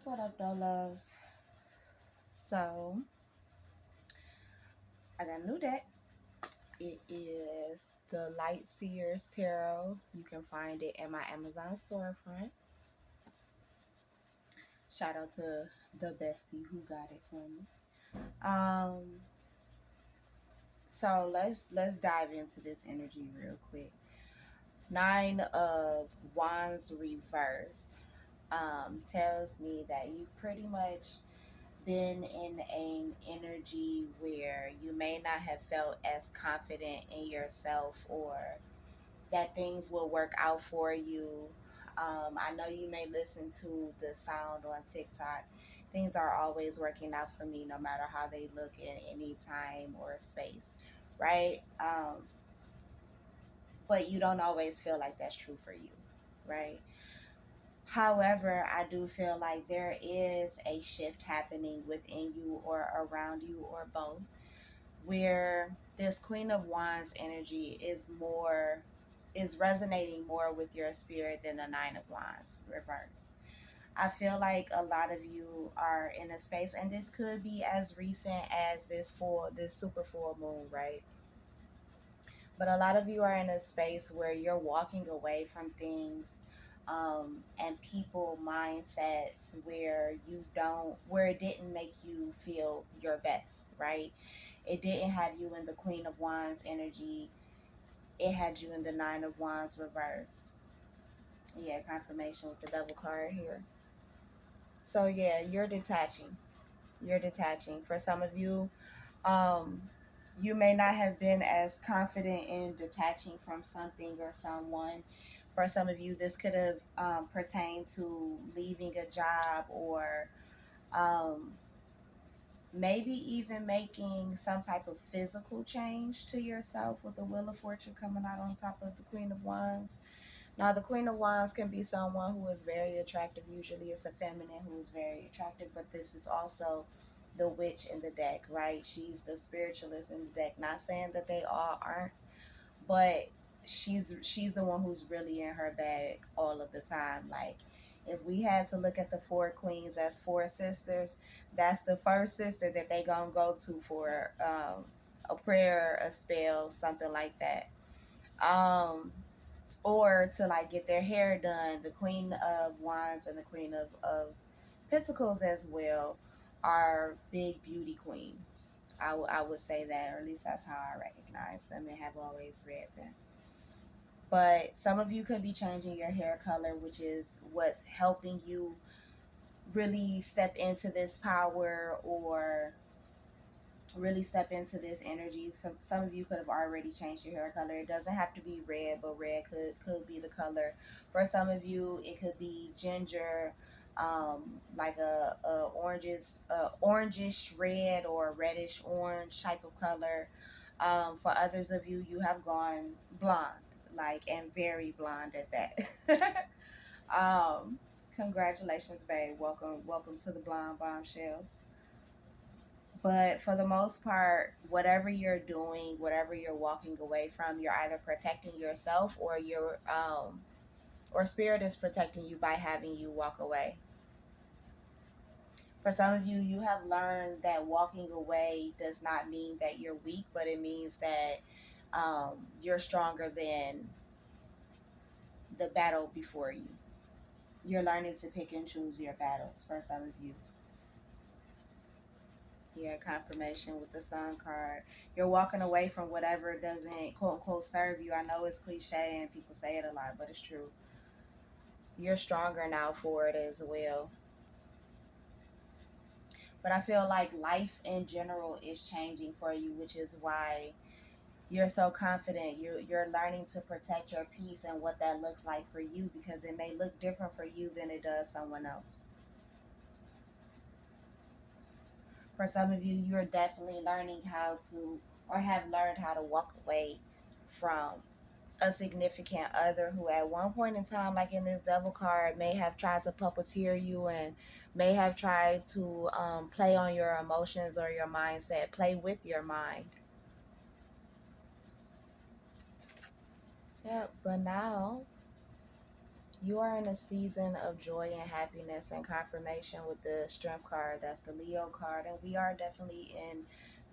What up, though, loves? So, I got a new deck. It is the Light Seers Tarot. You can find it in my Amazon storefront. Shout out to the bestie who got it for me. Um, so let's dive into this energy real quick. Nine of Wands reverse tells me that you pretty much been in an energy where you may not have felt as confident in yourself or that things will work out for you. I know you may listen to the sound on TikTok. Things are always working out for me no matter how they look in any time or space, right? But you don't always feel like that's true for you, right? However, I do feel like there is a shift happening within you or around you or both, where this Queen of Wands energy is resonating more with your spirit than the Nine of Wands reverse. I feel like a lot of you are in a space, and this could be as recent as this super full moon, right? But a lot of you are in a space where you're walking away from things and people mindsets where it didn't make you feel your best, right? It didn't have you in the Queen of Wands energy. It had you in the Nine of Wands reverse. Yeah, confirmation with the Devil card here. So yeah, you're detaching. You're detaching. For some of you, um, you may not have been as confident in detaching from something or someone. For some of you, this could have pertained to leaving a job or um, maybe even making some type of physical change to yourself with the Wheel of Fortune coming out on top of the Queen of Wands. Now, the Queen of Wands can be someone who is very attractive. Usually it's a feminine who is very attractive, but this is also the witch in the deck, right? She's the spiritualist in the deck. Not saying that they all aren't, but she's the one who's really in her bag all of the time. Like, if we had to look at the four queens as four sisters, that's the first sister that they gonna go to for a prayer, a spell, something like that. Um, or to like get their hair done. The Queen of Wands and the Queen of Pentacles as well are big beauty queens. I would say that, or at least that's how I recognize them and have always read them. But some of you could be changing your hair color, which is what's helping you really step into this power or really step into this energy. Some of you could have already changed your hair color. It doesn't have to be red, but red could be the color. For some of you, it could be ginger, like a orangish red or reddish orange type of color. For others of you, you have gone blonde, like, and very blonde at that. um, Congratulations, babe. Welcome to the blonde bombshells. But for the most part, whatever you're doing, whatever you're walking away from, you're either protecting yourself or or spirit is protecting you by having you walk away. For some of you, you have learned that walking away does not mean that you're weak, but it means that you're stronger than the battle before you. You're learning to pick and choose your battles for some of you. Yeah, confirmation with the sun card. You're walking away from whatever doesn't quote unquote serve you. I know it's cliche and people say it a lot, but it's true. You're stronger now for it as well. But I feel like life in general is changing for you, which is why you're so confident. You're learning to protect your peace and what that looks like for you, because it may look different for you than it does someone else. For some of you, you're definitely learning how to, or have learned how to walk away from a significant other who at one point in time, like in this devil card, may have tried to puppeteer you and may have tried to play on your emotions or your mindset, play with your mind. Yeah, but now You are in a season of joy and happiness and confirmation with the Strength card. That's the Leo card. And we are definitely in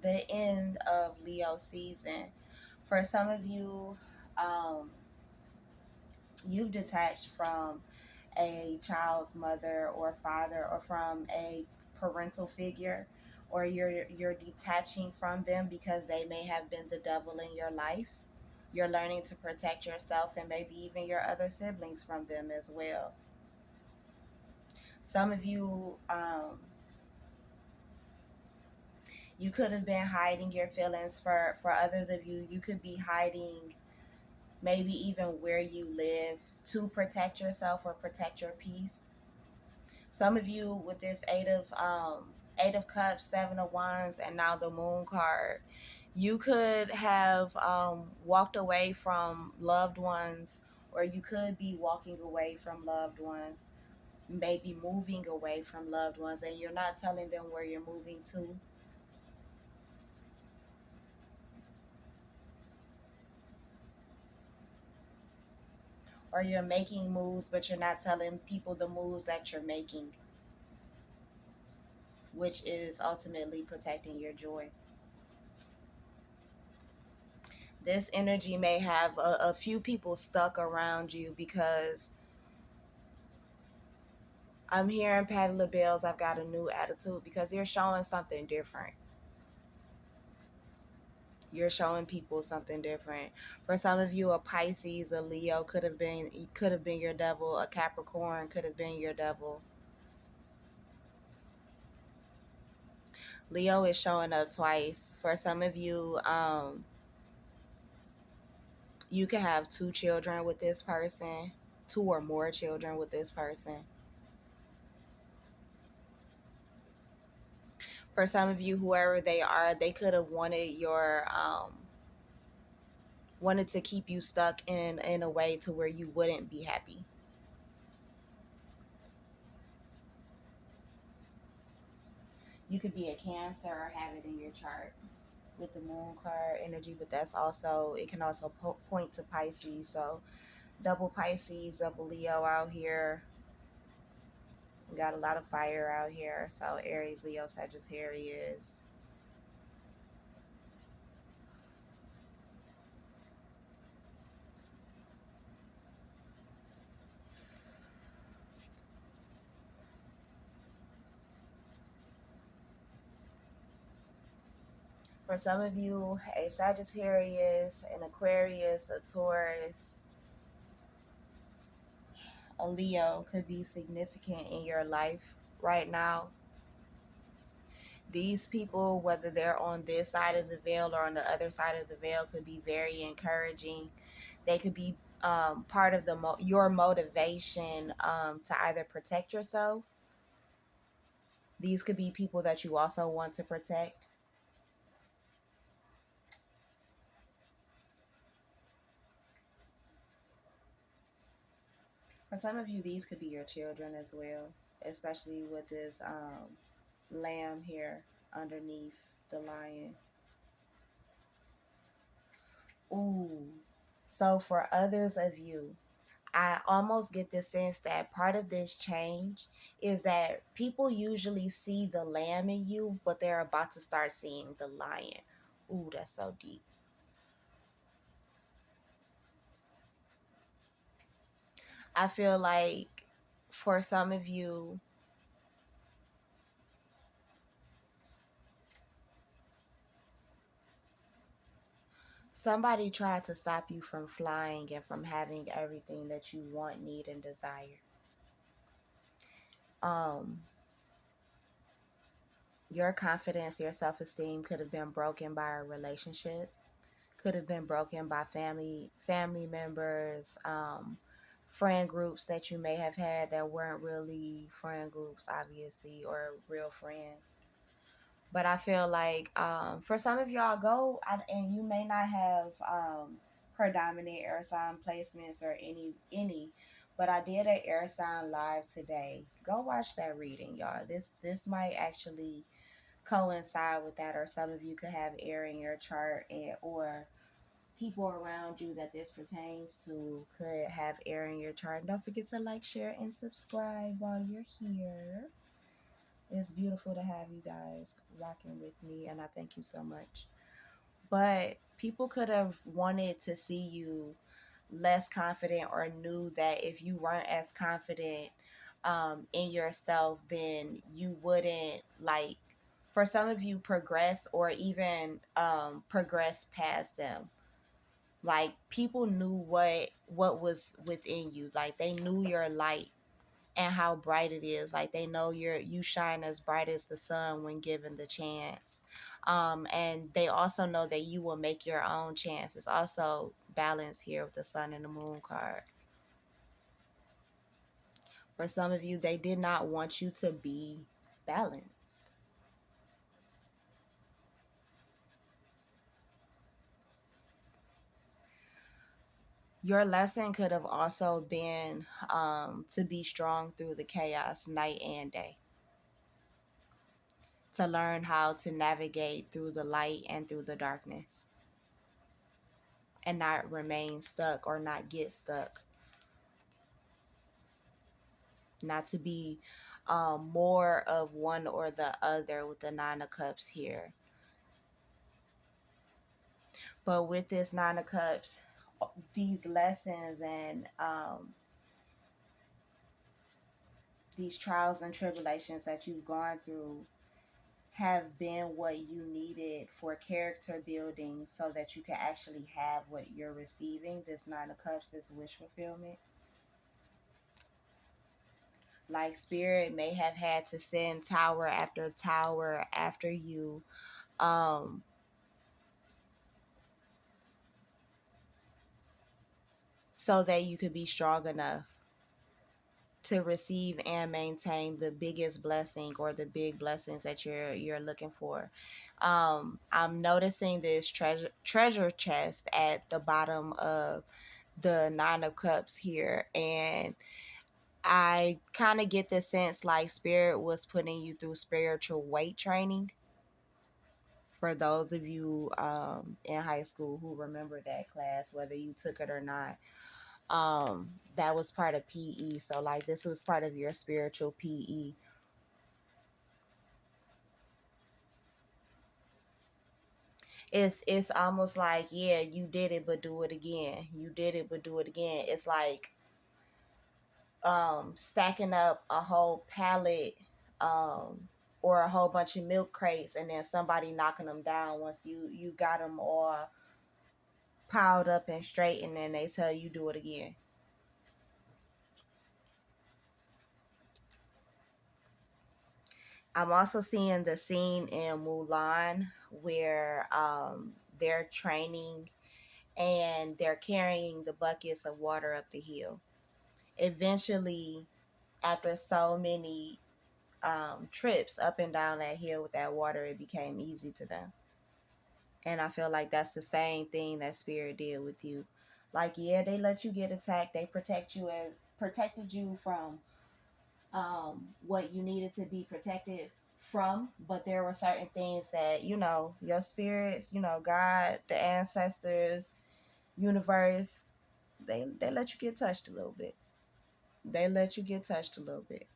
the end of Leo season. For some of you, um, you've detached from a child's mother or father, or from a parental figure, or you're detaching from them because they may have been the devil in your life. You're learning to protect yourself and maybe even your other siblings from them as well. Some of you, you could have been hiding your feelings. For others of you, you could be hiding maybe even where you live to protect yourself or protect your peace. Some of you with this Eight of Cups, Seven of Wands, and now the Moon card, you could have walked away from loved ones, or you could be walking away from loved ones, maybe moving away from loved ones, and you're not telling them where you're moving to. Or you're making moves, but you're not telling people the moves that you're making, which is ultimately protecting your joy. This energy may have a few people stuck around you because I'm hearing Patty LaBelle's I've got a new attitude, because you're showing something different. You're showing people something different. For some of you, a Pisces, a Leo could have been your devil. A Capricorn could have been your devil. Leo is showing up twice. For some of you, you can have two children with this person, two or more children with this person. For some of you, whoever they are, they could have wanted to keep you stuck in a way to where you wouldn't be happy. You could be a Cancer or have it in your chart with the Moon card energy, but it can also point to Pisces. So double Pisces, double Leo out here. We got a lot of fire out here. So Aries, Leo, Sagittarius. For some of you, a Sagittarius, an Aquarius, a Taurus, a Leo could be significant in your life right now. These people, whether they're on this side of the veil or on the other side of the veil, could be very encouraging. They could be part of your motivation to either protect yourself. These could be people that you also want to protect. For some of you, these could be your children as well, especially with this lamb here underneath the lion. Ooh. So for others of you, I almost get the sense that part of this change is that people usually see the lamb in you, but they're about to start seeing the lion. Ooh, that's so deep. I feel like for some of you, somebody tried to stop you from flying and from having everything that you want, need, and desire. Um, your confidence, your self-esteem could have been broken by a relationship, could have been broken by family members, friend groups that you may have had that weren't really friend groups, obviously, or real friends. But I feel like for some of y'all, and you may not have predominant air sign placements or any, but I did an air sign live today. Go watch that reading, y'all. This might actually coincide with that, or some of you could have air in your chart, or people around you that this pertains to could have air in your chart. Don't forget to like, share, and subscribe while you're here. It's beautiful to have you guys rocking with me, and I thank you so much. But people could have wanted to see you less confident, or knew that if you weren't as confident in yourself, then you wouldn't, like, for some of you, progress or even progress past them. Like, people knew what was within you. Like, they knew your light and how bright it is. Like, they know you shine as bright as the sun when given the chance. And they also know that you will make your own chance. It's also balance here with the sun and the moon card. For some of you, they did not want you to be balanced. Your lesson could have also been to be strong through the chaos, night and day. To learn how to navigate through the light and through the darkness, and not remain stuck or not get stuck. Not to be more of one or the other with the Nine of Cups here. But with this Nine of Cups, these lessons and these trials and tribulations that you've gone through have been what you needed for character building, so that you can actually have what you're receiving, this Nine of Cups, this wish fulfillment. Like, spirit may have had to send tower after you, um so that you could be strong enough to receive and maintain the biggest blessing, or the big blessings that you're looking for. I'm noticing this treasure chest at the bottom of the Nine of Cups here, and I kind of get the sense like spirit was putting you through spiritual weight training. For those of you in high school who remember that class, whether you took it or not, that was part of PE. So, like, this was part of your spiritual PE. It's almost like, yeah, you did it, but do it again. You did it, but do it again. It's like stacking up a whole pallet, um or a whole bunch of milk crates, and then somebody knocking them down once you got them all piled up and straight, and then they tell you do it again. I'm also seeing the scene in Mulan where they're training and they're carrying the buckets of water up the hill. Eventually, after so many trips up and down that hill with that water, it became easy to them. And I feel like that's the same thing that spirit did with you. Like, yeah, they let you get attacked. They protected you from what you needed to be protected from, but there were certain things that, your spirits, God, the ancestors, universe, they let you get touched a little bit. They let you get touched a little bit.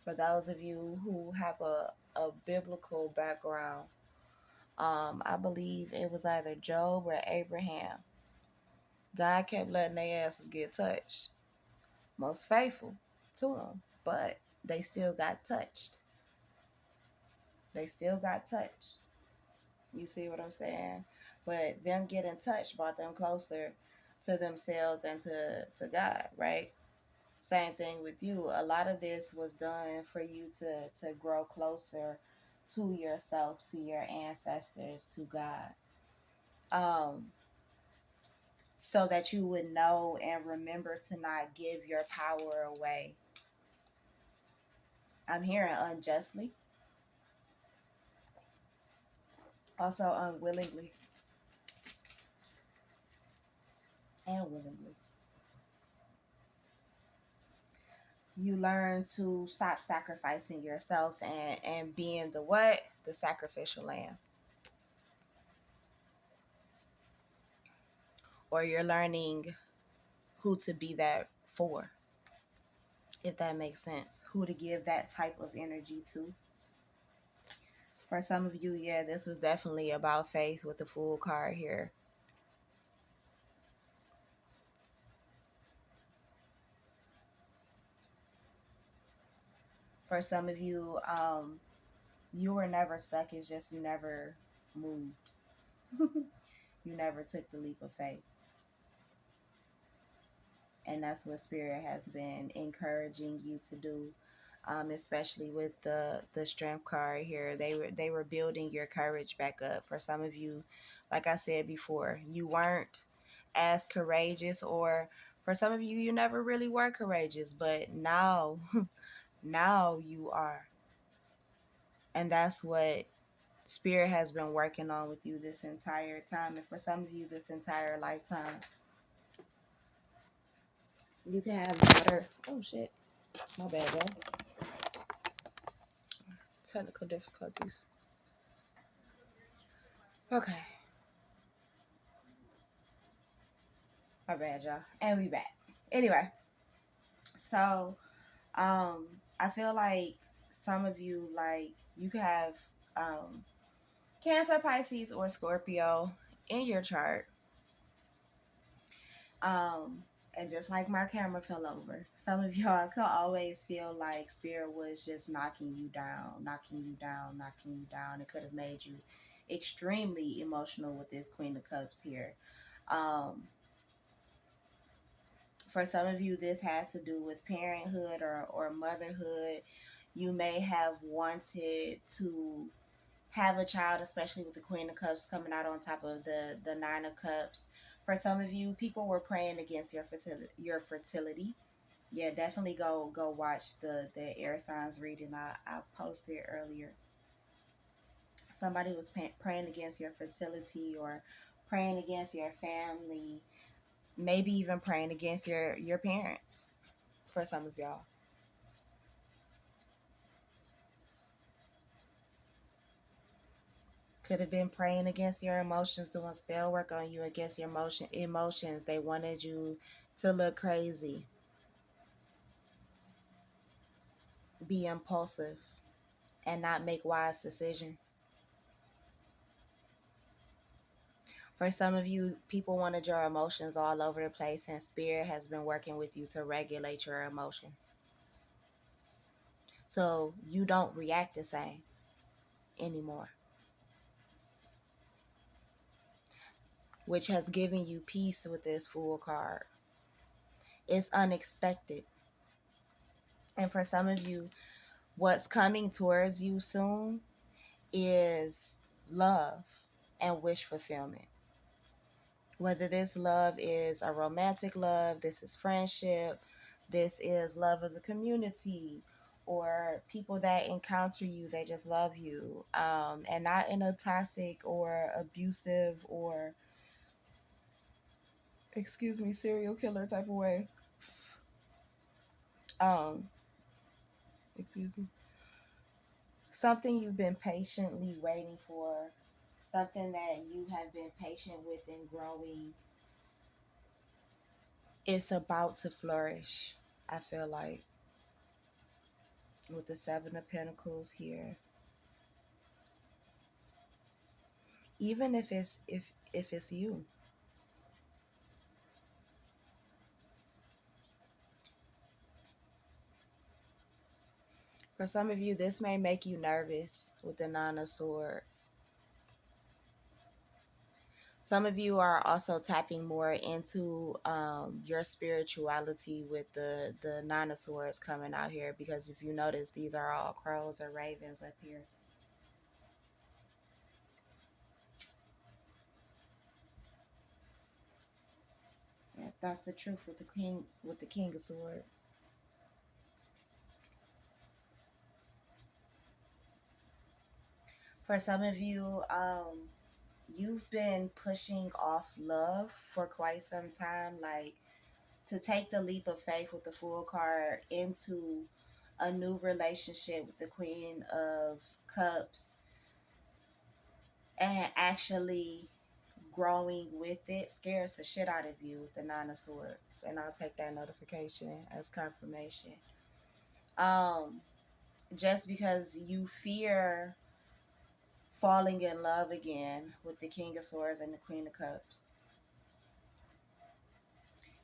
For those of you who have a biblical background, I believe it was either Job or Abraham. God kept letting their asses get touched. Most faithful to him, but they still got touched. They still got touched. You see what I'm saying? But them getting touched brought them closer to themselves and to God, right? Same thing with you. A lot of this was done for you to grow closer to yourself, to your ancestors, to God. Um, so that you would know and remember to not give your power away. I'm hearing unjustly, also unwillingly and willingly. You learn to stop sacrificing yourself and being the what? The sacrificial lamb. or you're learning who to be that for, if that makes sense. Who to give that type of energy to. For some of you, yeah, this was definitely about faith with the Fool card here. For some of you, you were never stuck. It's just you never moved. You never took the leap of faith. And that's what Spirit has been encouraging you to do. Especially with the strength card here, they were building your courage back up. For some of you, like I said before, you weren't as courageous, or for some of you, you never really were courageous, but now now you are. And that's what Spirit has been working on with you this entire time, and for some of you, this entire lifetime. You can have water. Oh shit, my bad, y'all. Technical difficulties. Okay, my bad, y'all. And we back. Anyway, so I feel like some of you, like, you could have Cancer, Pisces, or Scorpio in your chart. And just like my camera fell over, some of y'all could always feel like Spirit was just knocking you down, knocking you down, knocking you down. It could have made you extremely emotional with this Queen of Cups here. For some of you, this has to do with parenthood or motherhood. You may have wanted to have a child, especially with the Queen of Cups coming out on top of the Nine of Cups. For some of you, people were praying against your fertility. Yeah, definitely go watch the air signs reading I posted earlier. Somebody was praying against your fertility, or praying against your family, maybe even praying against your parents. For some of y'all, could have been praying against your emotions, doing spell work on you against your emotions. They wanted you to look crazy, be impulsive, and not make wise decisions. For some of you, people wanted your emotions all over the place, and Spirit has been working with you to regulate your emotions, so you don't react the same anymore, which has given you peace with this Fool card. It's unexpected. And for some of you, what's coming towards you soon is love and wish fulfillment. Whether this love is a romantic love, this is friendship, this is love of the community, or people that encounter you, they just love you, and not in a toxic or abusive or, excuse me, serial killer type of way. Um, excuse me. Something you've been patiently waiting for, something that you have been patient with and growing, it's about to flourish. I feel like with the Seven of Pentacles here, even if it's you. For some of you, this may make you nervous with the Nine of Swords. Some of you are also tapping more into your spirituality with the Nine of Swords coming out here, because if you notice, these are all crows or ravens up here. Yeah, that's the truth with the King of Swords. For some of you, you've been pushing off love for quite some time, like to take the leap of faith with the Fool card into a new relationship with the Queen of Cups, and actually growing with it scares the shit out of you with the Nine of Swords. And I'll take that notification as confirmation. Um, just because you fear falling in love again with the King of Swords and the Queen of Cups.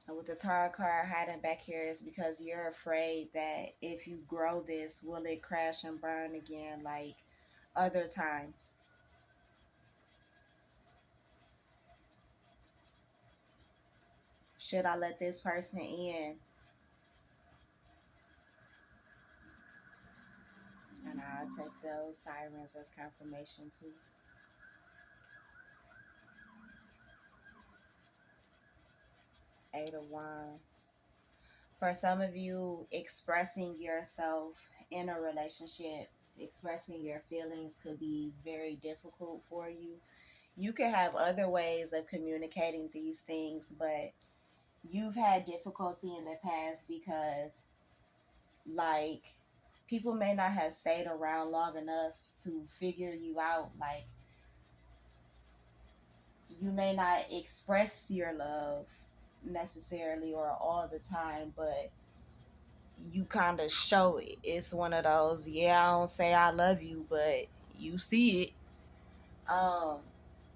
And with the Tarot card hiding back here is because you're afraid that if you grow this, will it crash and burn again like other times? Should I let this person in? And I'll take those sirens as confirmation too. Eight of Wands. For some of you, expressing yourself in a relationship, expressing your feelings could be very difficult for you. You could have other ways of communicating these things, but you've had difficulty in the past because, like, people may not have stayed around long enough to figure you out. Like, you may not express your love necessarily or all the time, but you kind of show it. It's one of those, yeah, I don't say I love you, but you see it. Um,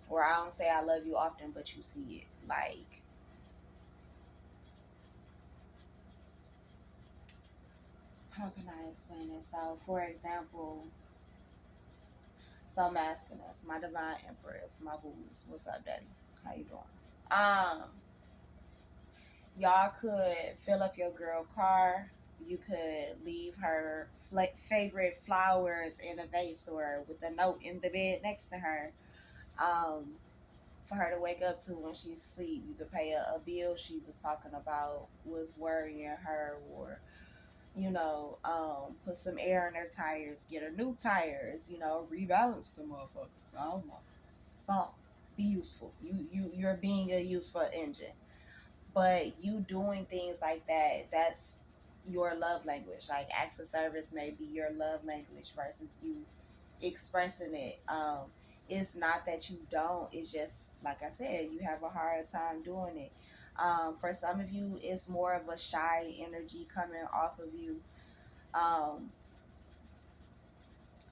or I don't say I love you often, but you see it. Like, how can I explain it? So, for example, so masculinist, my divine empress, my booze. What's up, daddy? How you doing? Y'all could fill up your girl car. You could leave her favorite flowers in a vase or with a note in the bed next to her. Um, for her to wake up to when she's asleep. You could pay a bill she was talking about was worrying her, or put some air in her tires, get her new tires, rebalance the motherfuckers. I don't know. Something. Be useful. You're being a useful engine. But you doing things like that, that's your love language. Like acts of service may be your love language versus you expressing it. It's not that you don't, it's just like I said, you have a hard time doing it. For some of you, it's more of a shy energy coming off of you. um,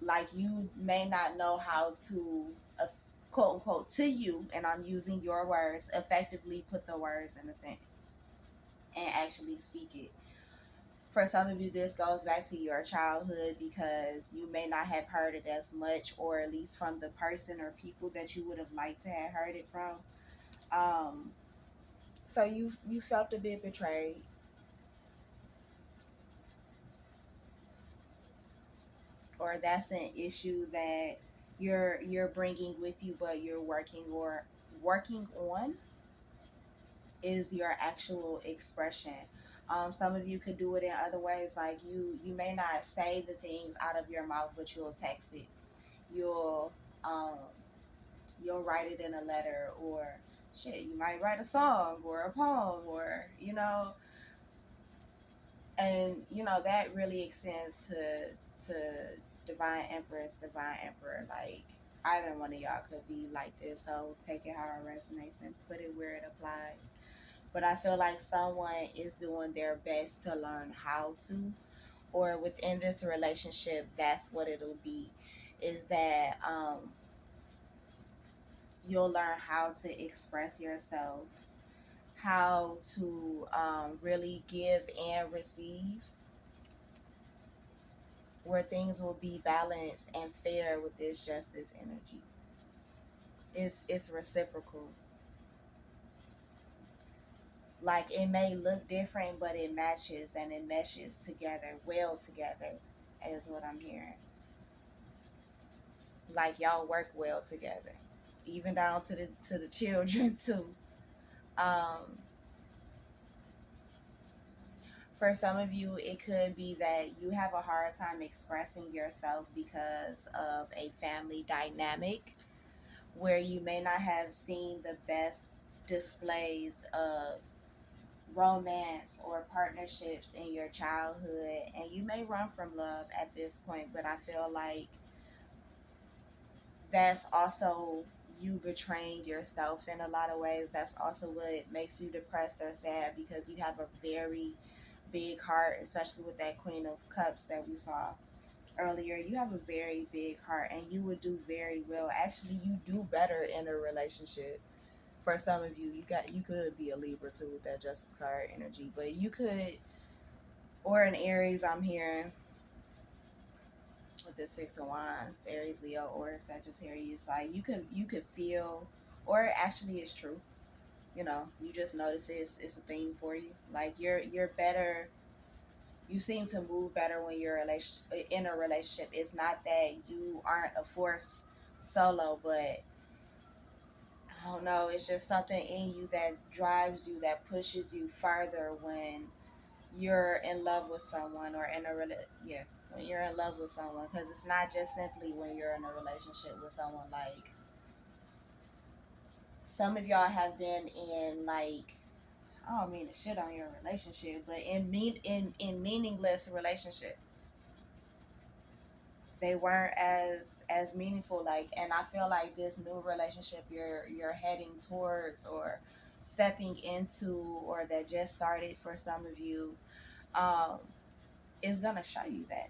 like you may not know how to, quote unquote, to you, and I'm using your words, effectively put the words in a sentence and actually speak it. For some of you, this goes back to your childhood because you may not have heard it as much, or at least from the person or people that you would have liked to have heard it from. Um, so you felt a bit betrayed, or that's an issue that you're bringing with you, but you're working on is your actual expression. Some of you could do it in other ways, like you may not say the things out of your mouth, but you'll text it. You'll um, you'll write it in a letter, or shit, you might write a song or a poem, or and that really extends to divine empress, divine emperor. Like either one of y'all could be like this, so take it how it resonates and put it where it applies. But I feel like someone is doing their best to learn how to, or within this relationship, that's what it'll be, is that you'll learn how to express yourself, how to really give and receive, where things will be balanced and fair with this justice energy. It's reciprocal. Like it may look different, but it matches and it meshes together, well together, is what I'm hearing. Like y'all work well together, even down to the children too. Um, for some of you, it could be that you have a hard time expressing yourself because of a family dynamic where you may not have seen the best displays of romance or partnerships in your childhood, and you may run from love at this point. But I feel like that's also you betraying yourself in a lot of ways. That's also what makes you depressed or sad, because you have a very big heart, especially with that Queen of Cups that we saw earlier. You have a very big heart and you would do very well. Actually, you do better in a relationship. For some of you, you could be a Libra too with that Justice card energy, but you could, or an Aries, I'm hearing with the Six of Wands, Aries, Leo, or Sagittarius. Like you could feel, or actually it's true. You know, you just notice it's a thing for you. Like you're better. You seem to move better when you're in a relationship. It's not that you aren't a force solo, but I don't know. It's just something in you that drives you, that pushes you farther when you're in love with someone, or in a yeah, when you're in love with someone, because it's not just simply when you're in a relationship with someone. Like some of y'all have been in, like, I don't mean to shit on your relationship, but in meaningless relationships. They weren't as meaningful. Like, and I feel like this new relationship you're heading towards, or stepping into, or that just started for some of you, um is gonna show you that.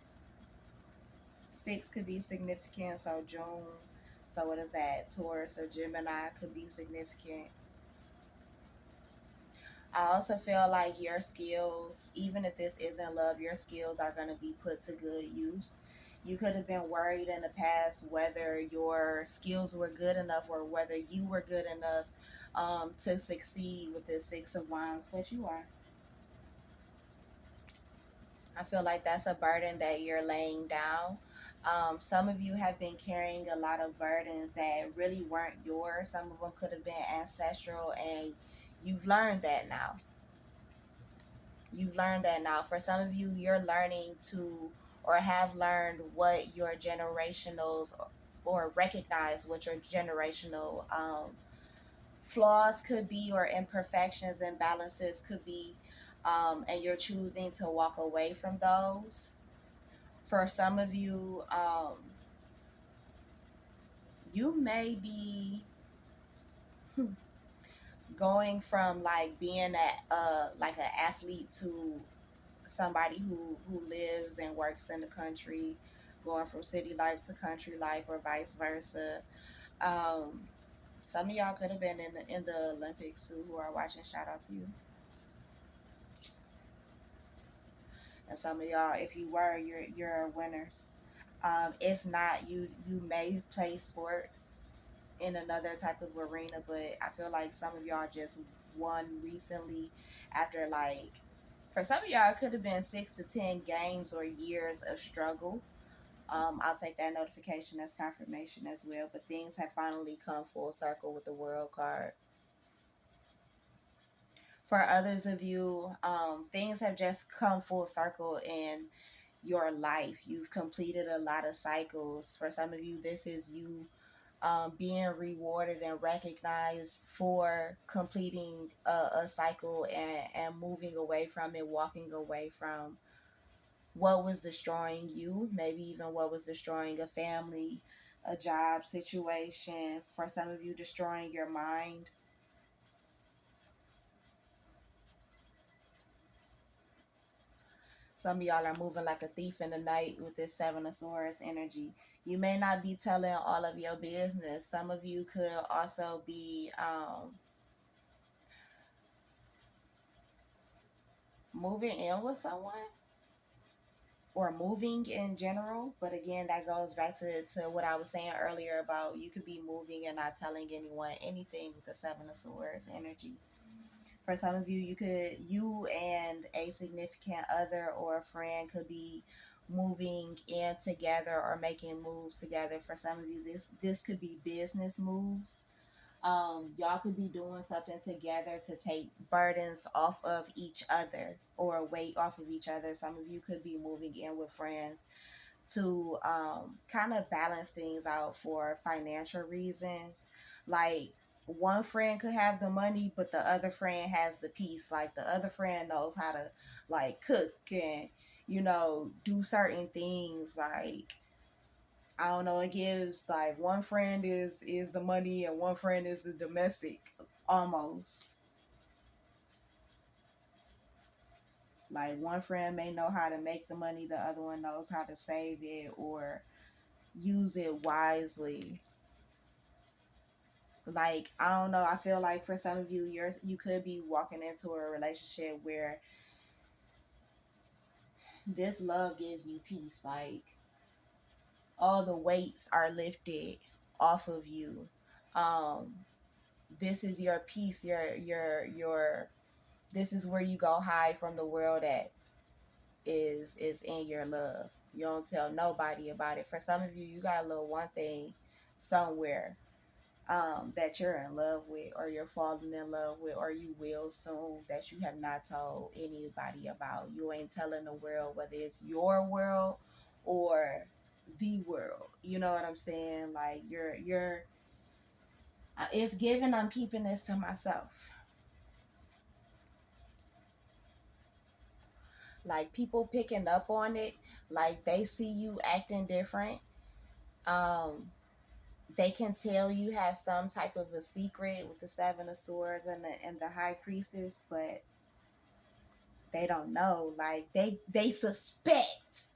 Six could be significant, so June. So what is that? Taurus or Gemini could be significant. I also feel like your skills, even if this isn't love, your skills are going to be put to good use. You could have been worried in the past whether your skills were good enough, or whether you were good enough to succeed with this Six of Wands, but you are. I feel like that's a burden that you're laying down. Some of you have been carrying a lot of burdens that really weren't yours. Some of them could have been ancestral, and you've learned that now. You've learned that now. For some of you, you're learning to, or have learned what your generationals, or recognize what your generational flaws could be, or imperfections and balances could be, and you're choosing to walk away from those. For some of you, you may be going from like being like an athlete to somebody who lives and works in the country, going from city life to country life, or vice versa. Um, some of y'all could have been in the Olympics who are watching. Shout out to you. And some of y'all, if you were, you're winners. If not, you may play sports in another type of arena, but I feel like some of y'all just won recently after, like, for some of y'all it could have been 6 to 10 games or years of struggle. I'll take that notification as confirmation as well. But things have finally come full circle with the World card. For others of you, things have just come full circle in your life. You've completed a lot of cycles. For some of you, this is you being rewarded and recognized for completing a cycle, and moving away from it, walking away from what was destroying you, maybe even what was destroying a family, a job situation. For some of you, destroying your mind. Some of y'all are moving like a thief in the night with this Seven of Swords energy. You may not be telling all of your business. Some of you could also be moving in with someone, or moving in general. But again, that goes back to what I was saying earlier about you could be moving and not telling anyone anything with the Seven of Swords energy. For some of you, you and a significant other or a friend could be moving in together, or making moves together. For some of you, this could be business moves. Y'all could be doing something together to take burdens off of each other, or weight off of each other. Some of you could be moving in with friends to kind of balance things out for financial reasons. Like, one friend could have the money, but the other friend has the peace. Like, the other friend knows how to, like, cook and do certain things, like I don't know, it gives like one friend is the money and one friend is the domestic, almost. Like one friend may know how to make the money, the other one knows how to save it or use it wisely. Like, I don't know, I feel like for some of you, you could be walking into a relationship where this love gives you peace. Like all the weights are lifted off of you. Um, this is your peace, your this is where you go hide from the world that is in your love. You don't tell nobody about it. For some of you, you got a little one thing somewhere that you're in love with, or you're falling in love with, or you will soon, that you have not told anybody about. You ain't telling the world whether it's your world or the world. You know what I'm saying? Like you're it's given I'm keeping this to myself. Like people picking up on it, like they see you acting different. Um they can tell you have some type of a secret with the seven of swords and the high priestess, but they don't know. Like they suspect,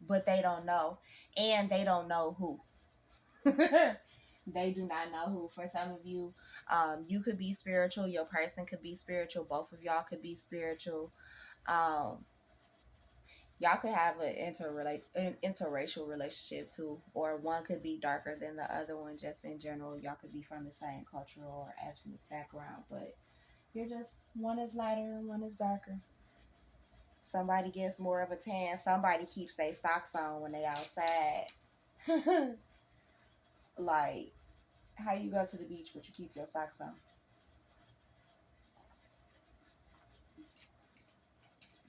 but they don't know, and they don't know who. They do not know who. For some of you, you could be spiritual, your person could be spiritual, both of y'all could be spiritual. um y'all could have an interracial relationship too, or one could be darker than the other one. Just in general, y'all could be from the same cultural or ethnic background, but you're just, one is lighter and one is darker. Somebody gets more of a tan. Somebody keeps their socks on when they outside. Like, how you go to the beach but you keep your socks on?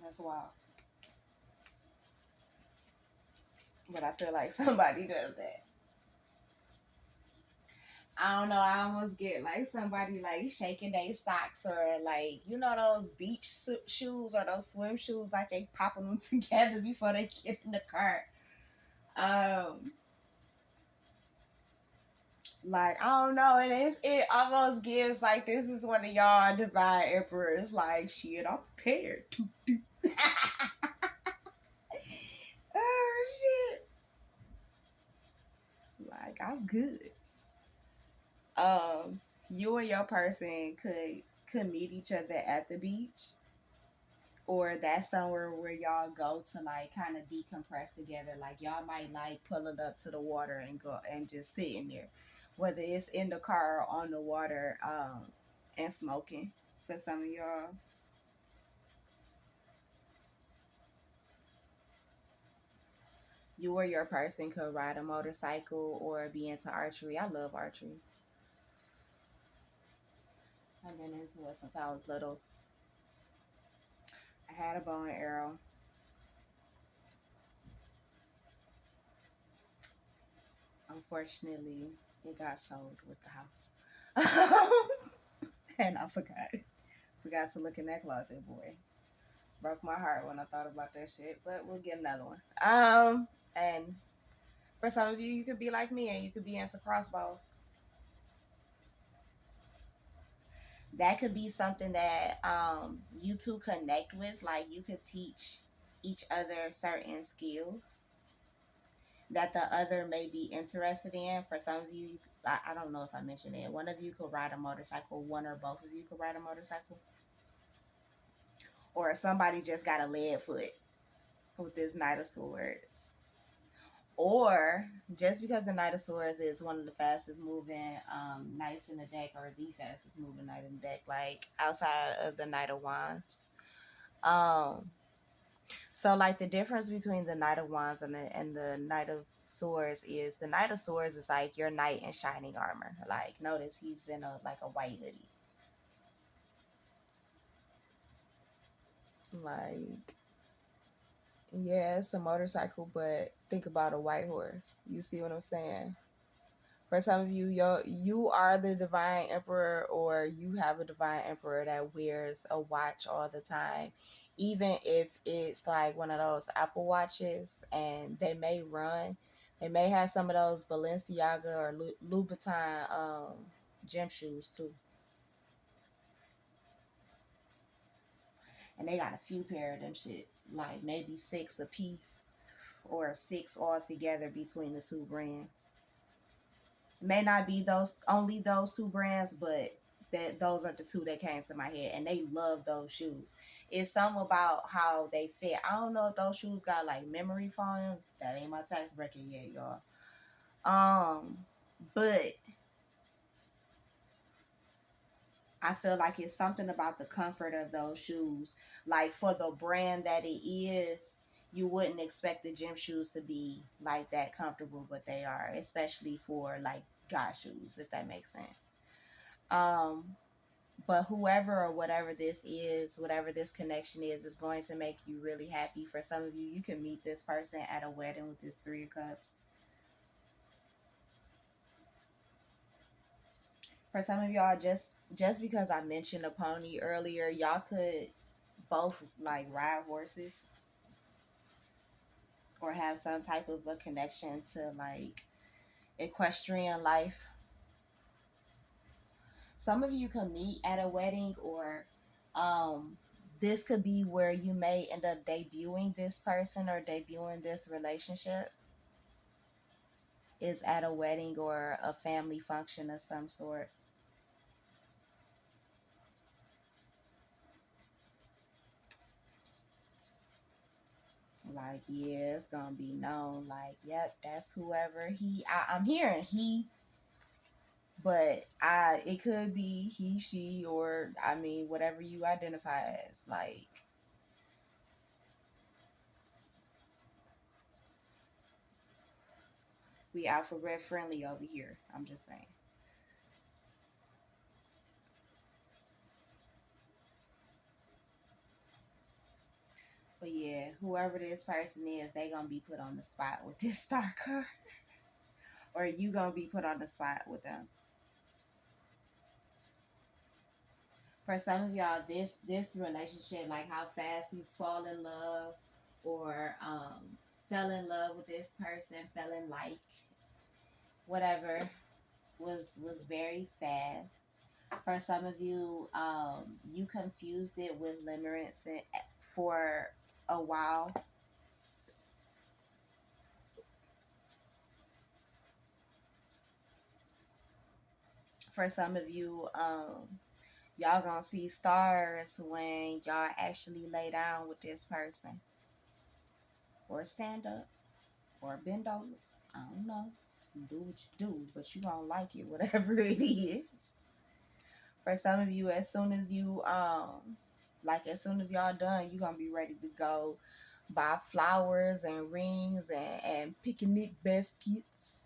That's wild. But I feel like somebody does that. I don't know. I almost get like somebody like shaking their socks, or like, you know, those beach shoes or those swim shoes, like they popping them together before they get in the cart. Um, Like, I don't know, and it almost gives like this is one of y'all divine emperors. Like, shit, I'm prepared. Oh shit! Like, I'm good. Um, you and your person could meet each other at the beach, or that's somewhere where y'all go to like kind of decompress together. Like y'all might like pull it up to the water and go and just sit in there, whether it's in the car or on the water, and smoking. For some of y'all, you or your person could ride a motorcycle or be into archery. I love archery. I've been into it since I was little. I had a bow and arrow. Unfortunately, it got sold with the house. And I forgot to look in that closet, boy. Broke my heart when I thought about that shit, but we'll get another one. And for some of you, you could be like me and you could be into crossbows. That could be something that you two connect with. Like you could teach each other certain skills that the other may be interested in. For some of you, I don't know if I mentioned it. One of you could ride a motorcycle. One or both of you could ride a motorcycle. Or somebody just got a lead foot with this Knight of Swords. Or just because the Knight of Swords is one of the fastest moving knights in the deck, or the fastest moving knight in the deck, like outside of the Knight of Wands. Um, so like the difference between the Knight of Wands and the Knight of Swords is the Knight of Swords is like your knight in shining armor. Like notice he's in a like a white hoodie. Like, yeah, it's a motorcycle, but think about a white horse. You see what I'm saying? For some of you, you are the divine emperor, or you have a divine emperor that wears a watch all the time, even if it's like one of those Apple watches, and they may run. It may have some of those Balenciaga or Louboutin gym shoes too. And they got a few pair of them shits, like maybe six a piece or six altogether between the two brands. May not be those two brands, but that those are the two that came to my head, and they love those shoes. It's something about how they fit. I don't know if those shoes got like memory foam. That ain't my tax bracket yet, y'all. But I feel like it's something about the comfort of those shoes. Like for the brand that it is, you wouldn't expect the gym shoes to be like that comfortable, but they are, especially for like guy shoes, if that makes sense. Um, but whoever or whatever this is, whatever this connection is going to make you really happy. For some of you, you can meet this person at a wedding with this Three of Cups. For some of y'all, just because I mentioned a pony earlier, y'all could both like ride horses or have some type of a connection to like equestrian life. Some of you can meet at a wedding, or this could be where you may end up debuting this person or debuting this relationship is at a wedding or a family function of some sort. Like, yeah, it's gonna be known. Like, yep, that's whoever I'm hearing he, but it could be he, she, or I mean, whatever you identify as. Like, we alphabet friendly over here. I'm just saying. But yeah, whoever this person is, they gonna be put on the spot with this star card, or you gonna be put on the spot with them. For some of y'all, this relationship, like how fast you fall in love, or fell in love with this person, fell in like whatever, was very fast. For some of you, you confused it with limerence for a while. For some of you, y'all gonna see stars when y'all actually lay down with this person, or stand up, or bend over. I don't know. Do what you do, but you gonna like it, whatever it is. For some of you, as soon as you like as soon as y'all done, you gonna be ready to go buy flowers and rings and picnic baskets,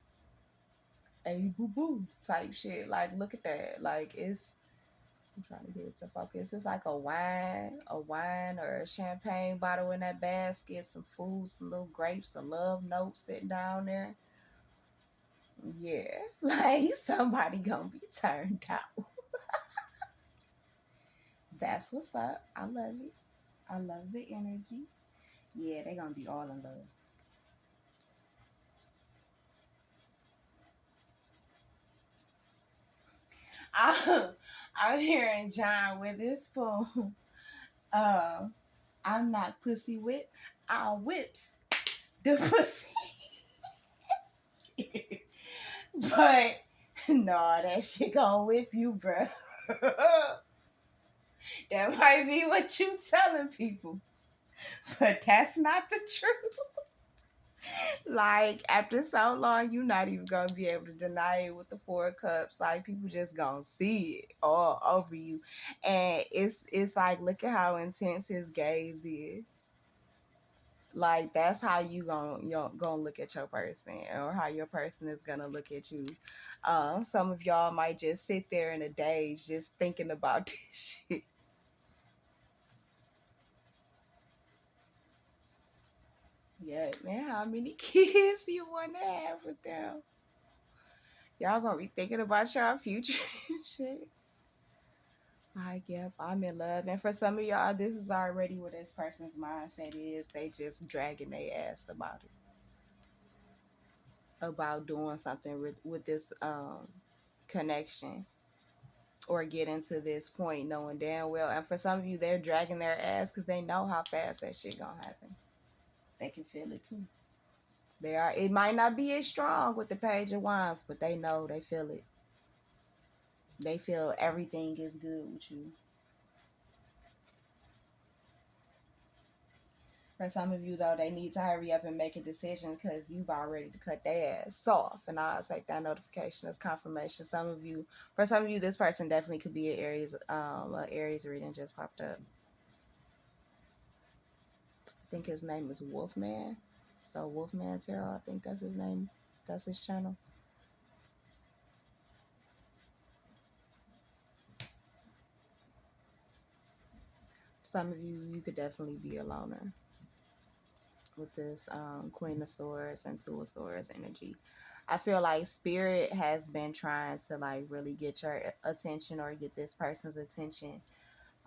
a boo boo type shit. Like, look at that. Like, I'm trying to get it to focus. It's like a wine or a champagne bottle in that basket, some food, some little grapes, a love note sitting down there. Yeah, like somebody gonna be turned out. That's what's up. I love it. I love the energy. Yeah, they gonna be all in love. I'm, I'm hearing John Witherspoon. Uh, I'm not pussy whip. I'll whips the pussy. But no, that shit gonna whip you, bro. That might be what you telling people, but that's not the truth. Like, after so long, you're not even gonna be able to deny it with the Four of Cups. Like, people just gonna see it all over you, and it's like, look at how intense his gaze is. Like, that's how you gonna look at your person, or how your person is gonna look at you. Some of y'all might just sit there in a daze just thinking about this shit. Yeah, man, how many kids you want to have with them? Y'all gonna be thinking about your future and shit. Like, yep, I'm in love. And for some of y'all, this is already what this person's mindset is. They just dragging their ass about it. about doing something with this connection, or getting to this point knowing damn well. And for some of you, they're dragging their ass because they know how fast that shit gonna happen. They can feel it too. They are. It might not be as strong with the Page of Wands, but they know, they feel it. They feel everything is good with you. For some of you, though, they need to hurry up and make a decision because you've about ready to cut their ass off. And I'll take that notification as confirmation. For some of you, this person definitely could be an Aries reading just popped up. I think his name is Wolfman. So Wolfman Tarot, I think that's his name. That's his channel. Some of you, you could definitely be a loner with this Queen of Swords and Two of Swords energy. I feel like Spirit has been trying to like really get your attention or get this person's attention,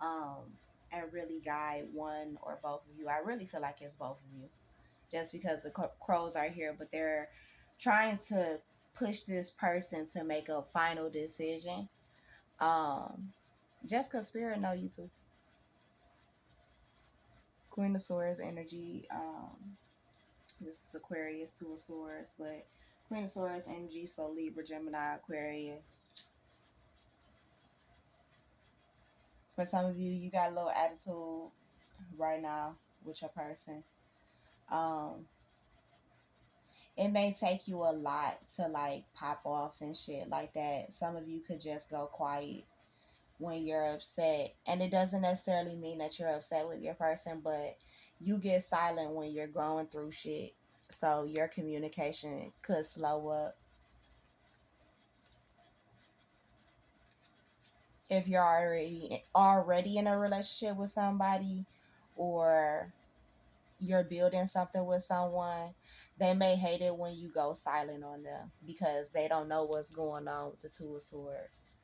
um, and really guide one or both of you. I really feel like it's both of you, just because the crows are here, but they're trying to push this person to make a final decision. Um, just because Spirit know you too. Queen of Swords energy. This is Aquarius, Two of Swords, but Queen of Swords energy, so Libra, Gemini, Aquarius. For some of you, you got a little attitude right now with your person. It may take you a lot to like pop off and shit like that. Some of you could just go quiet when you're upset, and it doesn't necessarily mean that you're upset with your person, but you get silent when you're going through shit, so your communication could slow up. If you're already in a relationship with somebody, or you're building something with someone, they may hate it when you go silent on them because they don't know what's going on with the Two of Swords.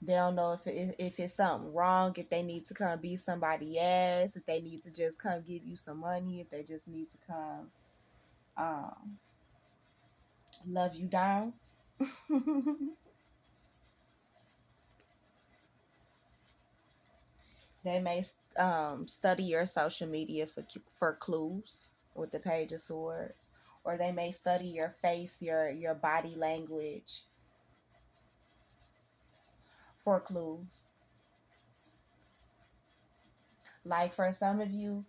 They don't know if it's something wrong, if they need to come be somebody else, if they need to just come give you some money, if they just need to come um, love you down. They may study your social media for clues with the Page of Swords, or they may study your face, your body language for clues. Like for some of you,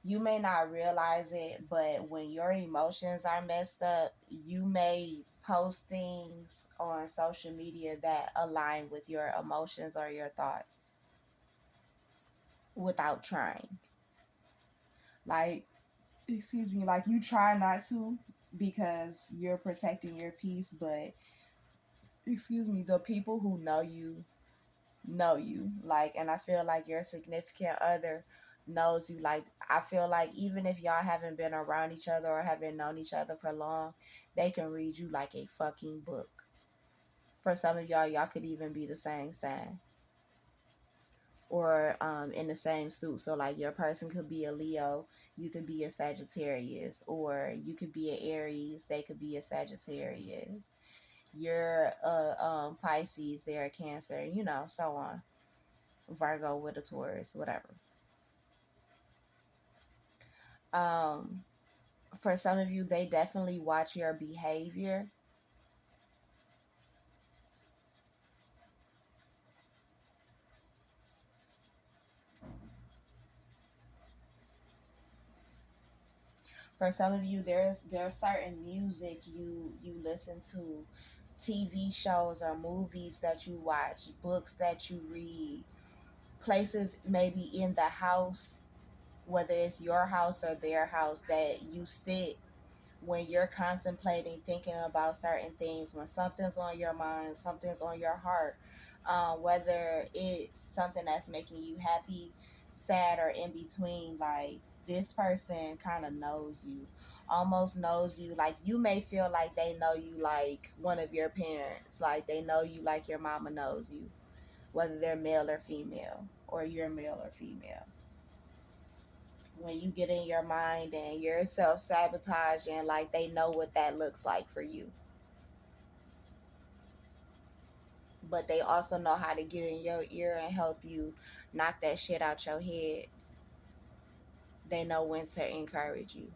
you may not realize it, but when your emotions are messed up, you may post things on social media that align with your emotions or your thoughts without trying. Like, excuse me, like you try not to because you're protecting your peace, but excuse me, the people who know you, like, and I feel like your significant other knows you. Like, I feel like even if y'all haven't been around each other or haven't known each other for long, they can read you like a fucking book. For some of y'all could even be the same sign, or in the same suit. So like your person could be a Leo, you could be a Sagittarius, or you could be an Aries, they could be a Sagittarius. You're a Pisces, they're a Cancer, so on. Virgo with a Taurus, whatever. Um, for some of you, they definitely watch your behavior. For some of you, there's certain music you listen to, TV shows or movies that you watch, books that you read, places maybe in the house, whether it's your house or their house, that you sit when you're contemplating, thinking about certain things, when something's on your mind, something's on your heart, whether it's something that's making you happy, sad, or in between. Like, this person kind of knows you, almost knows you. Like, you may feel like they know you like one of your parents, like they know you like your mama knows you, whether they're male or female, or you're male or female. when you get in your mind and you're self-sabotaging, like they know what that looks like for you, but they also know how to get in your ear and help you knock that shit out your head. They know when to encourage you.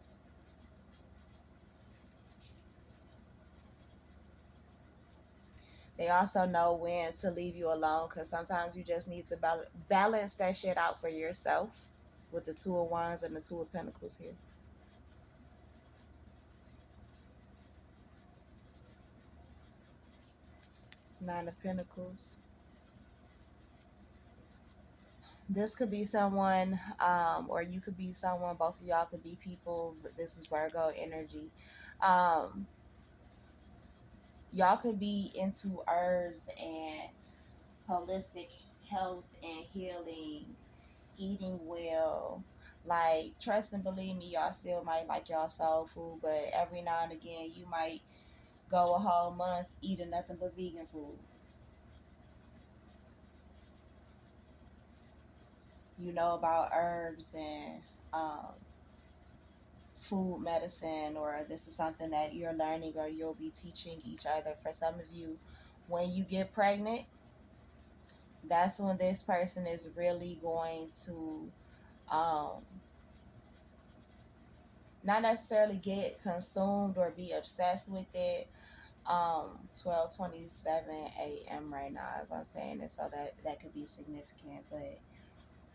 They also know when to leave you alone, because sometimes you just need to balance that shit out for yourself, with the Two of Wands and the Two of Pentacles here. Nine of Pentacles. This could be someone, or you could be someone. Both of y'all could be people. This is Virgo energy. Um, y'all could be into herbs and holistic health and healing, eating well. Like, trust and believe me, y'all still might like y'all soul food, but every now and again, you might go a whole month eating nothing but vegan food. You know about herbs and um, food medicine, or this is something that you're learning or you'll be teaching each other. For some of you, when you get pregnant, that's when this person is really going to um, not necessarily get consumed or be obsessed with it. 12:27 a.m. right now as I'm saying this, so that could be significant. But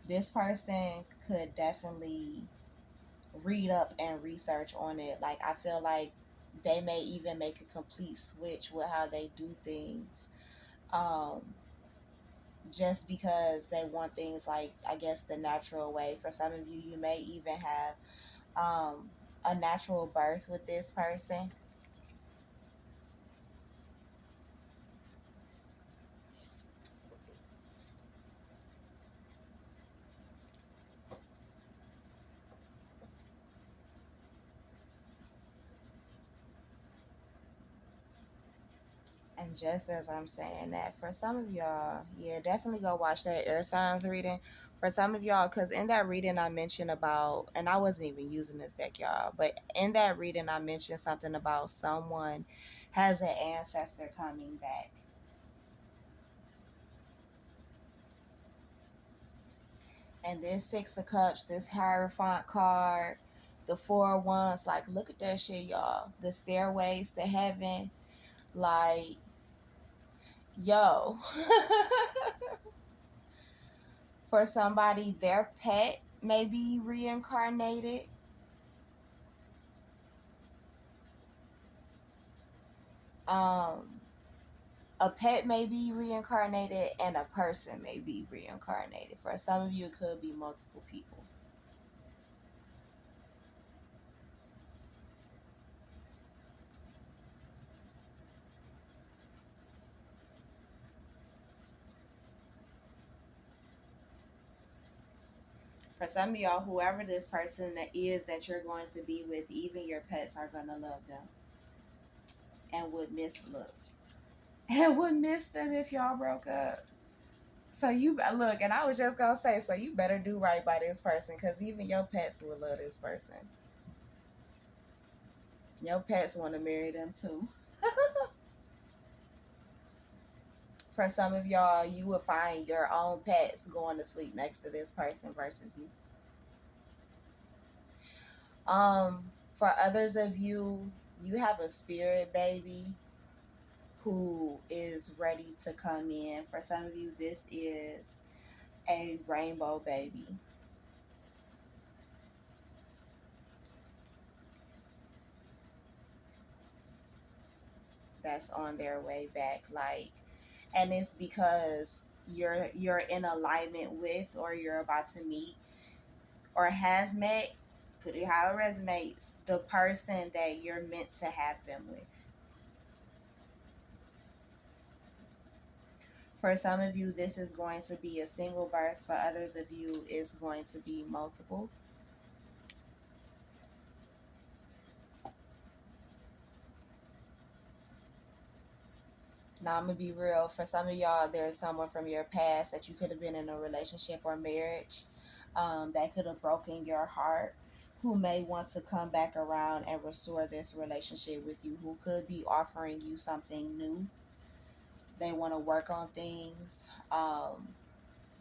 this person could definitely read up and research on it. Like, I feel like they may even make a complete switch with how they do things, um, just because they want things, like, I guess, the natural way. For some of you, you may even have a natural birth with this person. And just as I'm saying that, for some of y'all, yeah, definitely go watch that air signs reading. For some of y'all, because in that reading I mentioned about, and I wasn't even using this deck, y'all, but in that reading I mentioned something about someone has an ancestor coming back. And this Six of Cups, this Hierophant card, the Four of Wands, like, look at that shit, y'all. The stairways to heaven, like, yo. For somebody, their pet may be reincarnated. Um, a pet may be reincarnated, and a person may be reincarnated. For some of you, it could be multiple people. For some of y'all, whoever this person that is that you're going to be with, even your pets are going to love them and would miss look and would miss them if y'all broke up. So you look, and I was just gonna say, so you better do right by this person, because even your pets will love this person. Your pets want to marry them too. For some of y'all, you will find your own pets going to sleep next to this person versus you. For others of you, you have a spirit baby who is ready to come in. For some of you, this is a rainbow baby that's on their way back. Like, and it's because you're in alignment with, or you're about to meet, or have met, put it how it resonates, the person that you're meant to have them with. For some of you, this is going to be a single birth. For others of you, it's going to be multiple. Now, I'm going to be real. For some of y'all, there's someone from your past that you could have been in a relationship or marriage. that could have broken your heart, who may want to come back around and restore this relationship with you, who could be offering you something new. They want to work on things.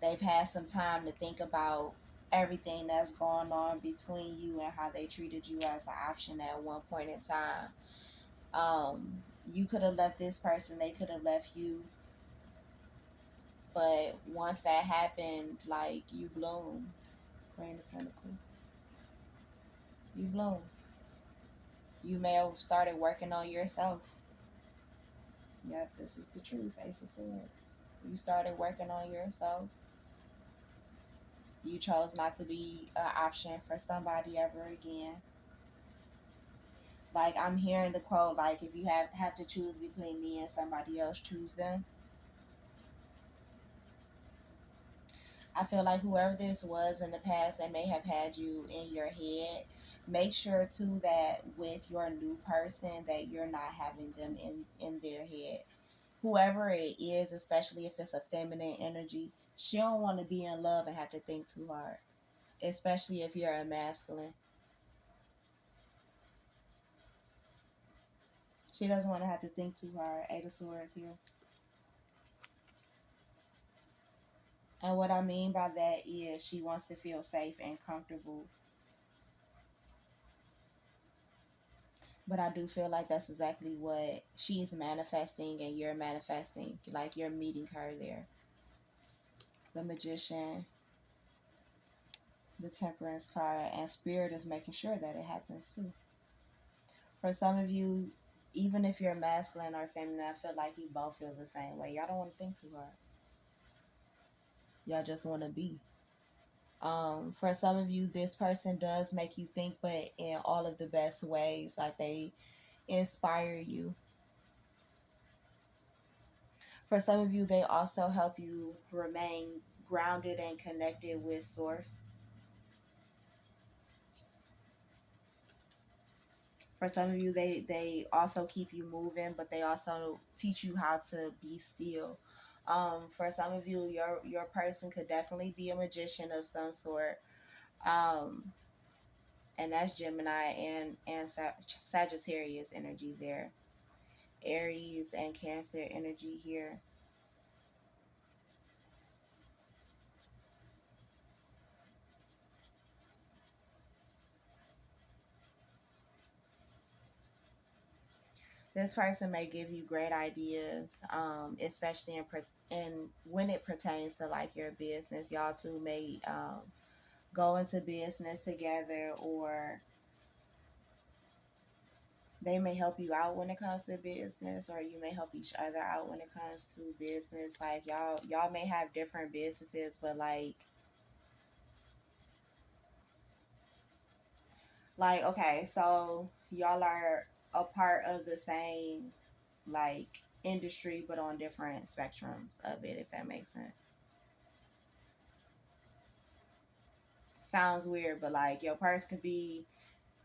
They've had some time to think about everything that's going on between you and how they treated you as an option at one point in time. You could have left this person, they could have left you, but once that happened, like, you bloomed. Queen of Pentacles. You bloomed. You may have started working on yourself. Yep, this is the truth, Ace of Swords. You started working on yourself. You chose not to be an option for somebody ever again. Like, I'm hearing the quote, like, if you have to choose between me and somebody else, choose them. I feel like whoever this was in the past that may have had you in your head, make sure too that with your new person that you're not having them in their head. Whoever it is, especially if it's a feminine energy, she don't want to be in love and have to think too hard, especially if you're a masculine. She doesn't want to have to think too hard. Eight of Swords here. And what I mean by that is she wants to feel safe and comfortable. But I do feel like that's exactly what she's manifesting and you're manifesting. Like, you're meeting her there. The Magician, the Temperance card, and Spirit is making sure that it happens too. For some of you, even if you're masculine or feminine, I feel like you both feel the same way. Y'all don't want to think too hard. Y'all just want to be. For some of you, this person does make you think, but in all of the best ways. Like, they inspire you. For some of you, they also help you remain grounded and connected with Source. For some of you, they also keep you moving, but they also teach you how to be still. For some of you, your person could definitely be a magician of some sort. And that's Gemini and Sagittarius energy there. Aries and Cancer energy here. This person may give you great ideas, especially in when it pertains to like your business. Y'all two may go into business together, or they may help you out when it comes to business, or you may help each other out when it comes to business. Like, y'all may have different businesses, but like okay, so y'all are a part of the same like industry, but on different spectrums of it, if that makes sense. Sounds weird, but like your person could be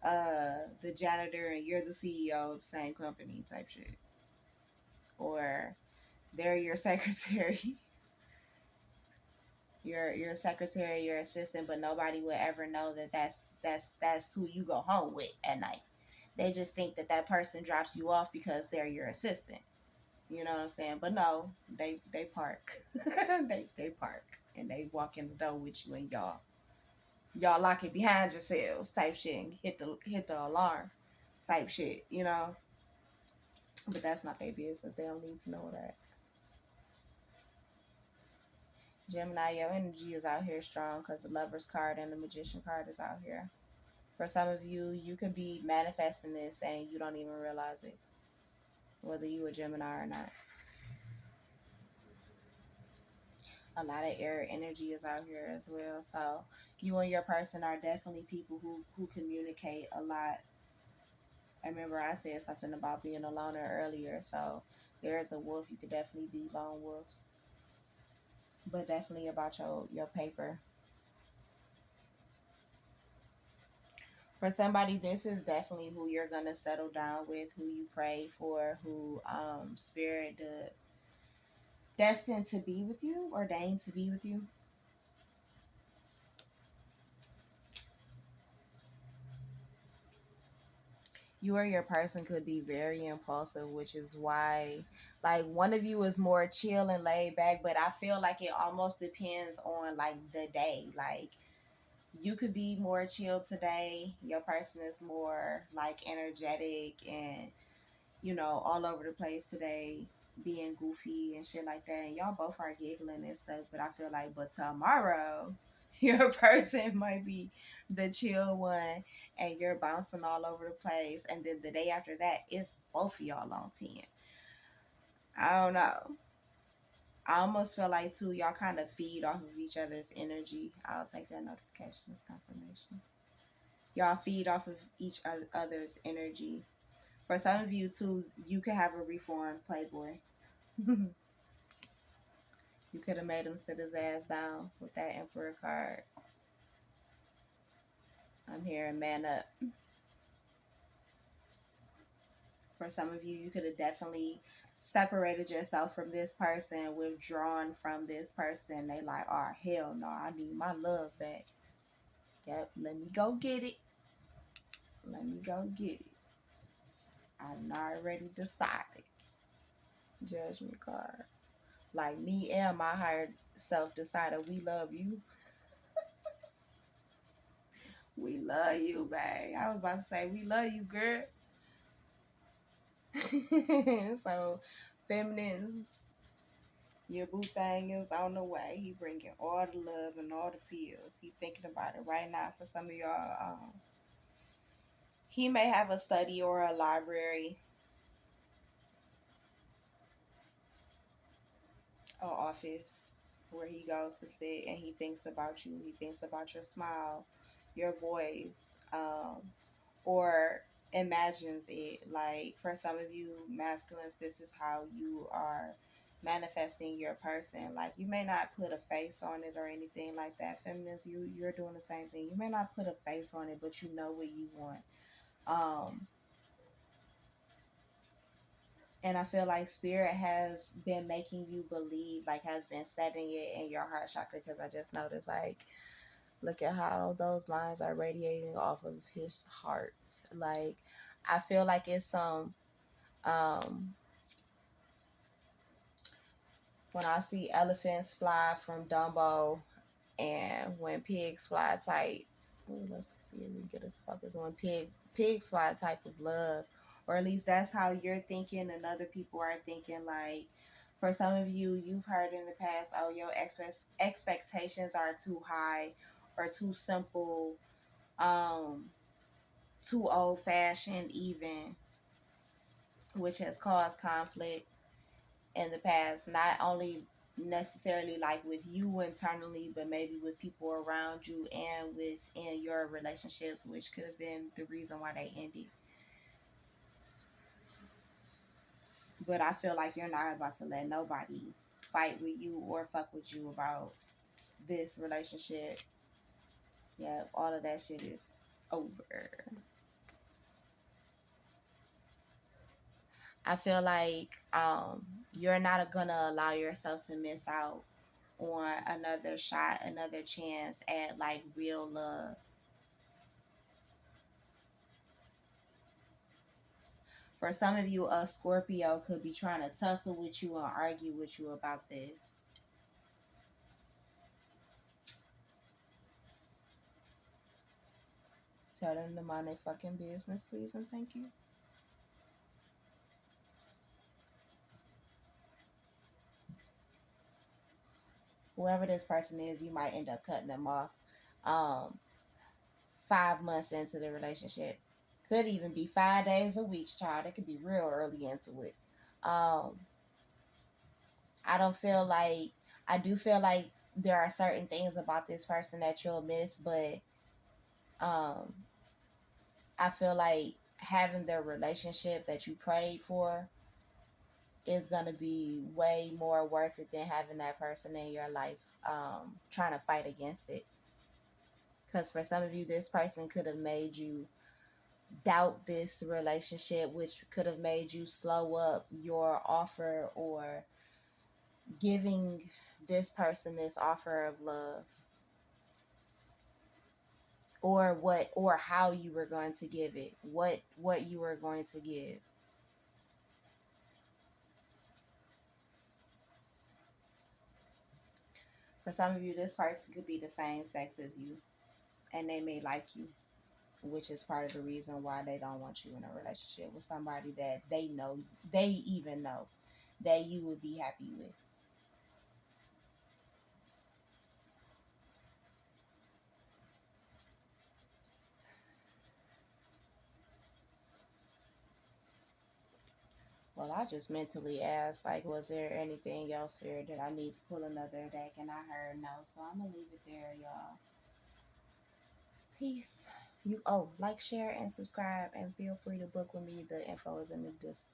the janitor and you're the CEO of the same company type shit. Or they're your secretary. Your secretary, your assistant, but nobody would ever know that that's who you go home with at night. They just think that that person drops you off because they're your assistant. You know what I'm saying? But no, they park. they park and they walk in the door with you, and y'all lock it behind yourselves type shit and hit the alarm type shit, you know. But that's not their business. They don't need to know that. Gemini, your energy is out here strong because the Lover's card and the Magician card is out here. For some of you, you could be manifesting this and you don't even realize it, whether you a Gemini or not. A lot of air energy is out here as well. So you and your person are definitely people who communicate a lot. I remember I said something about being a loner earlier. So there's a wolf. You could definitely be lone wolves, but definitely about your paper. For somebody, this is definitely who you're gonna settle down with, who you pray for, who spirit destined to be with you, ordained to be with you. You or your person could be very impulsive, which is why, like, one of you is more chill and laid back, but I feel like it almost depends on, like, the day. Like, you could be more chill today, your person is more, like, energetic and, all over the place today, being goofy and shit like that. And y'all both are giggling and stuff, but I feel like, but tomorrow, your person might be the chill one and you're bouncing all over the place. And then the day after that, it's both of y'all on 10. I don't know. I almost feel like, too, y'all kind of feed off of each other's energy. I'll take that notification as confirmation. Y'all feed off of each other's energy. For some of you, too, you could have a reformed playboy. You could have made him sit his ass down with that Emperor card. I'm hearing man up. For some of you, you could have definitely separated yourself from this person, withdrawn from this person. They like, oh, hell no, I need my love back. Yep, let me go get it. Let me go get it. I'm already decided. Judgment card. Like, me and my higher self decided we love you. We love you, babe. I was about to say, we love you, girl. So, feminines, your boo thing is on the way. He bringing all the love and all the feels. He thinking about it right now. For some of y'all, he may have a study or a library or office where he goes to sit and he thinks about you. He thinks about your smile, your voice, or imagines it. Like, for some of you masculines, this is how you are manifesting your person. Like, you may not put a face on it or anything like that. Feminines, you're doing the same thing. You may not put a face on it, but you know what you want. And I feel like spirit has been making you believe, like, has been setting it in your heart chakra, because I just noticed, like, look at how those lines are radiating off of his heart. Like, I feel like it's some um when I see elephants fly from Dumbo and when pigs fly type, ooh, let's see if we get it to focus on pigs fly type of love, or at least that's how you're thinking and other people are thinking. Like, for some of you, you've heard in the past, oh, your expectations are too high or too simple, um too old fashioned even, which has caused conflict in the past, not only necessarily like with you internally, but maybe with people around you and within your relationships, which could have been the reason why they ended. But I feel like you're not about to let nobody fight with you or fuck with you about this relationship. Yeah, all of that shit is over. I feel like you're not gonna allow yourself to miss out on another shot, another chance at, like, real love. For some of you, a Scorpio could be trying to tussle with you and argue with you about this. Tell them to mind their fucking business, please, and thank you. Whoever this person is, you might end up cutting them off 5 months into the relationship. Could even be 5 days a week, child. It could be real early into it. Um, I don't feel like, I do feel like there are certain things about this person that you'll miss, but um, I feel like having the relationship that you prayed for is gonna be way more worth it than having that person in your life trying to fight against it. Because for some of you, this person could have made you doubt this relationship, which could have made you slow up your offer or giving this person this offer of love. or what, or how you were going to give it, what you were going to give. For some of you, this person could be the same sex as you, and they may like you, which is part of the reason why they don't want you in a relationship with somebody that they know, they even know that you would be happy with. Well, I just mentally asked, like, was there anything else here that I need to pull another deck? And I heard no. So I'm going to leave it there, y'all. Peace. You like, share, and subscribe, and feel free to book with me. The info is in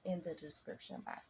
the description box.